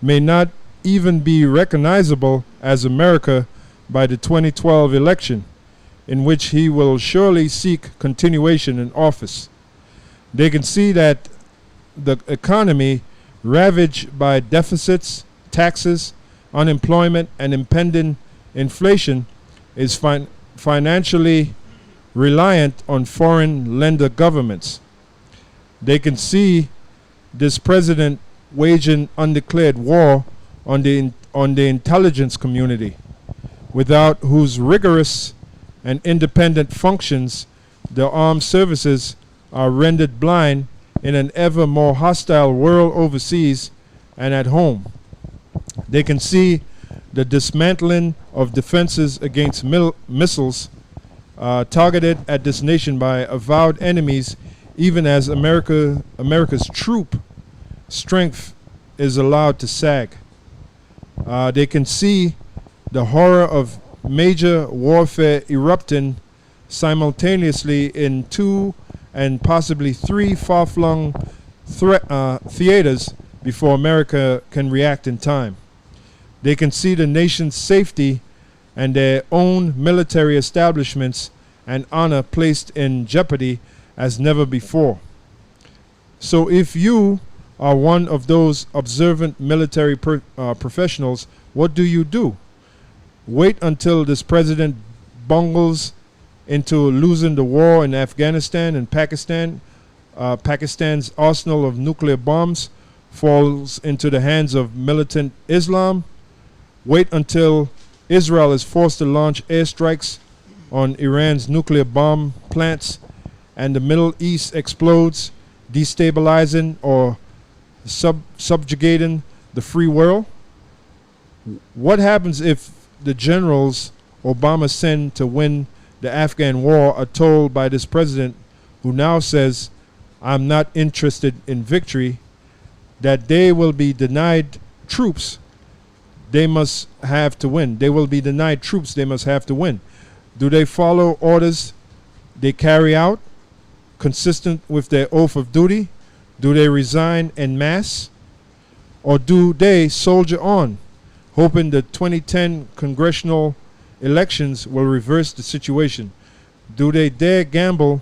may not even be recognizable as America by the 2012 election, in which he will surely seek continuation in office. They can see that the economy, ravaged by deficits, taxes, unemployment, and impending inflation, is financially reliant on foreign lender governments. They can see this president waging undeclared war on the intelligence community, without whose rigorous and independent functions the armed services are rendered blind in an ever more hostile world overseas and at home. They can see the dismantling of defenses against missiles targeted at this nation by avowed enemies, even as America's troop strength is allowed to sag. They can see the horror of major warfare erupting simultaneously in 2 and possibly 3 far-flung theaters before America can react in time. They can see the nation's safety and their own military establishments and honor placed in jeopardy as never before. So if you are one of those observant military professionals, what do? Wait until this president bungles into losing the war in Afghanistan and Pakistan. Pakistan's arsenal of nuclear bombs falls into the hands of militant Islam. Wait until Israel is forced to launch airstrikes on Iran's nuclear bomb plants and the Middle East explodes, destabilizing or subjugating the free world. What happens if the generals Obama sent to win the Afghan war are told by this president, who now says, "I'm not interested in victory," that they will be denied troops they must have to win? They will be denied troops they must have to win. Do they follow orders they carry out, consistent with their oath of duty? Do they resign en masse? Or do they soldier on, hoping the 2010 congressional elections will reverse the situation? Do they dare gamble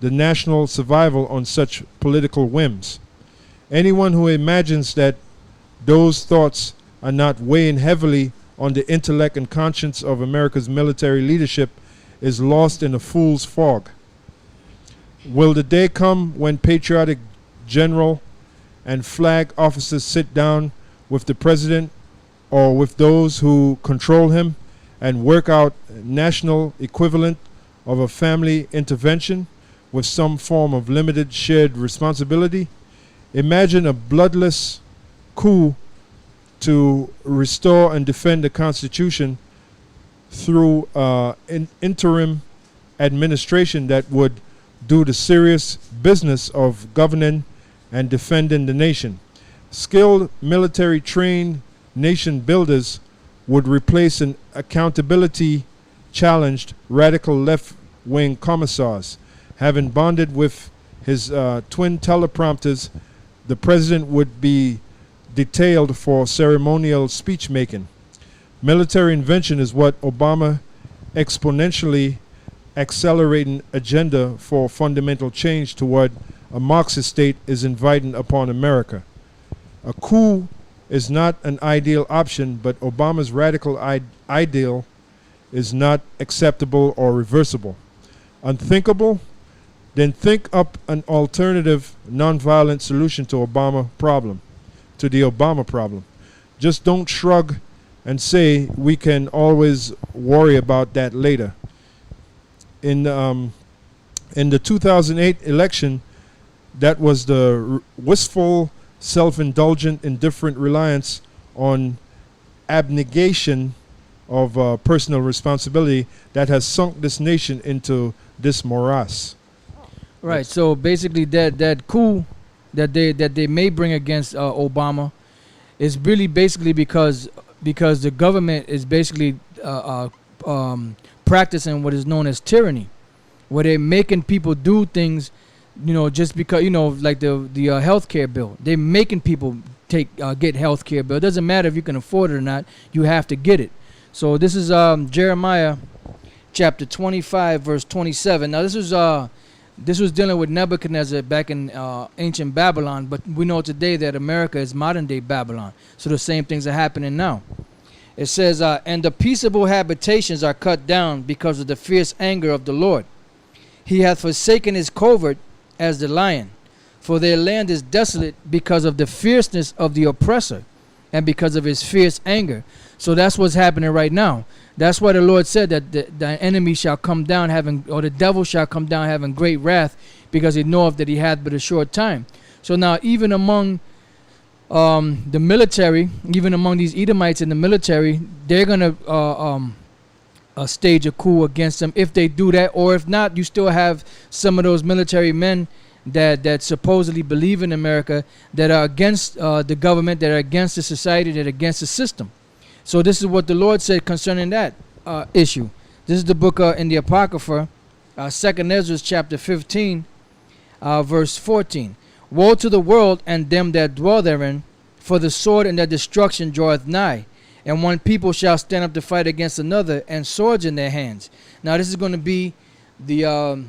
the national survival on such political whims? Anyone who imagines that those thoughts are not weighing heavily on the intellect and conscience of America's military leadership is lost in a fool's fog. Will the day come when patriotic general and flag officers sit down with the president or with those who control him and work out national equivalent of a family intervention with some form of limited shared responsibility? Imagine a bloodless coup to restore and defend the Constitution through an interim administration that would do the serious business of governing and defending the nation. Skilled military trained nation builders would replace an accountability challenged radical left-wing commissars. Having bonded with his twin teleprompters, the president would be detailed for ceremonial speech making. Military invention is what Obama exponentially accelerating agenda for fundamental change toward a Marxist state is inviting upon America. A coup is not an ideal option, but Obama's radical ideal is not acceptable or reversible. Unthinkable? Then think up an alternative nonviolent solution to the Obama problem. Just don't shrug and say we can always worry about that later. In the 2008 election, that was the wistful, self-indulgent, indifferent reliance on abnegation of personal responsibility that has sunk this nation into this morass. Right. So basically, that coup that they may bring against Obama is really basically because the government is basically practicing what is known as tyranny, where they're making people do things, just because, like the healthcare bill. They're making people get health care bill. It doesn't matter if you can afford it or not. You have to get it. So this is Jeremiah chapter 25 verse 27. Now this was dealing with Nebuchadnezzar back in ancient Babylon, but we know today that America is modern day Babylon. So the same things are happening now. It says, and the peaceable habitations are cut down because of the fierce anger of the Lord. He hath forsaken his covert as the lion, for their land is desolate because of the fierceness of the oppressor and because of his fierce anger. So that's what's happening right now. That's why the Lord said that the enemy shall come down or the devil shall come down having great wrath, because he knoweth that he hath but a short time. So now even among the military, even among these Edomites in the military, they're going to stage a coup against them if they do that. Or if not, you still have some of those military men that supposedly believe in America, that are against the government, that are against the society, that are against the system. So this is what the Lord said concerning that issue. This is the book in the Apocrypha, 2nd Ezra chapter 15, verse 14. Woe to the world and them that dwell therein, for the sword and their destruction draweth nigh. And one people shall stand up to fight against another, and swords in their hands. Now this is going to be the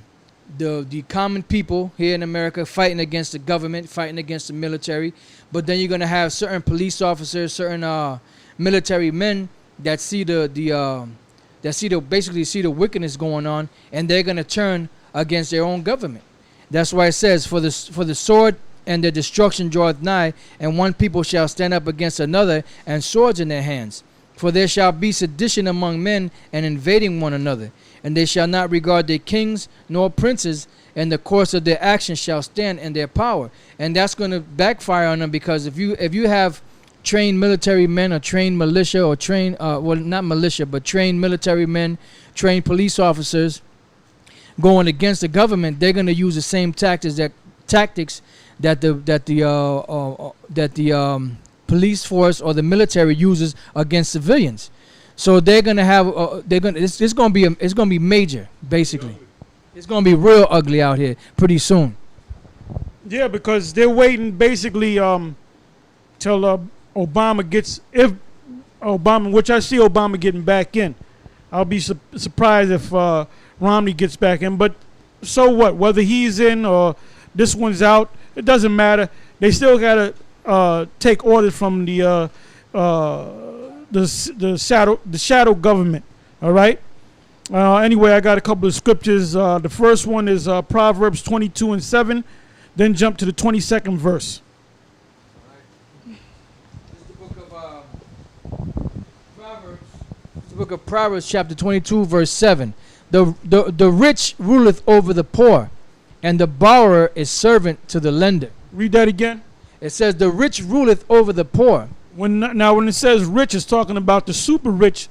common people here in America fighting against the government, fighting against the military. But then you're going to have certain police officers, certain military men that basically see the wickedness going on, and they're going to turn against their own government. That's why it says, for the sword and their destruction draweth nigh, and one people shall stand up against another, and swords in their hands. For there shall be sedition among men, and invading one another, and they shall not regard their kings nor princes, and the course of their actions shall stand in their power. And that's going to backfire on them, because if you have trained military men, or trained militia, or trained not militia, but trained military men, trained police officers going against the government, they're going to use the same tactics that the police force or the military uses against civilians. So they're going to have it's going to be major, basically. It's going to be real ugly out here pretty soon. Yeah, because they're waiting basically till Obama gets, if Obama, which I see Obama getting back in. I'll be surprised if Romney gets back in. But so what? Whether he's in or this one's out, it doesn't matter. They still got to take orders from the shadow government. All right. Anyway, I got a couple of scriptures. The first one is Proverbs 22:7. Then jump to the 22nd verse. Book of Proverbs chapter 22 verse 7. The rich ruleth over the poor, and the borrower is servant to the lender. Read that again. It says the rich ruleth over the poor. When it says rich, it's talking about the super rich,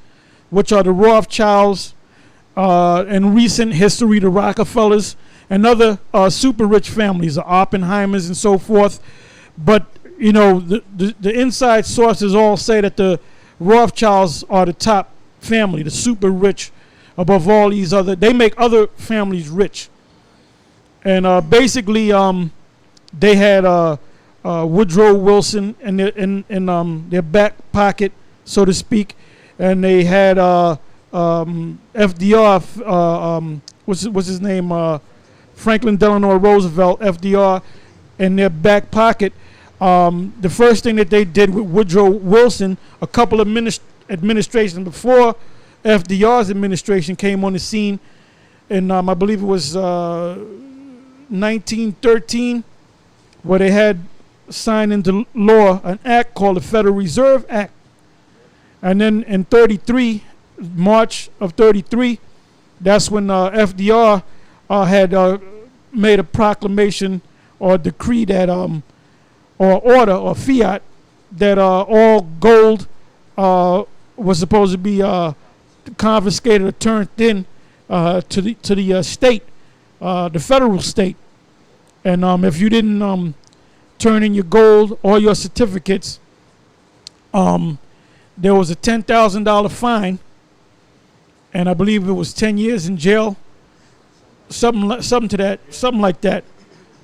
which are the Rothschilds, in recent history, the Rockefellers, and other super rich families, the Oppenheimers and so forth. But you know, the inside sources all say that the Rothschilds are the top family, the super rich, above all these other. They make other families rich. And basically, they had Woodrow Wilson in their back pocket, so to speak, and they had FDR. What's his name? Franklin Delano Roosevelt, FDR, in their back pocket. The first thing that they did with Woodrow Wilson, a couple of administrations before FDR's administration came on the scene, and I believe it was 1913, where they had signed into law an act called the Federal Reserve Act. And then in March of 33, that's when FDR had made a proclamation or decree that or order or fiat that all gold was supposed to be confiscated or turned in to the state, the federal state. And if you didn't turn in your gold or your certificates, there was a $10,000 fine, and I believe it was 10 years in jail, something like that.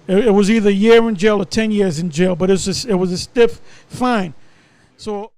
It was either a year in jail or 10 years in jail, but it was a stiff fine. So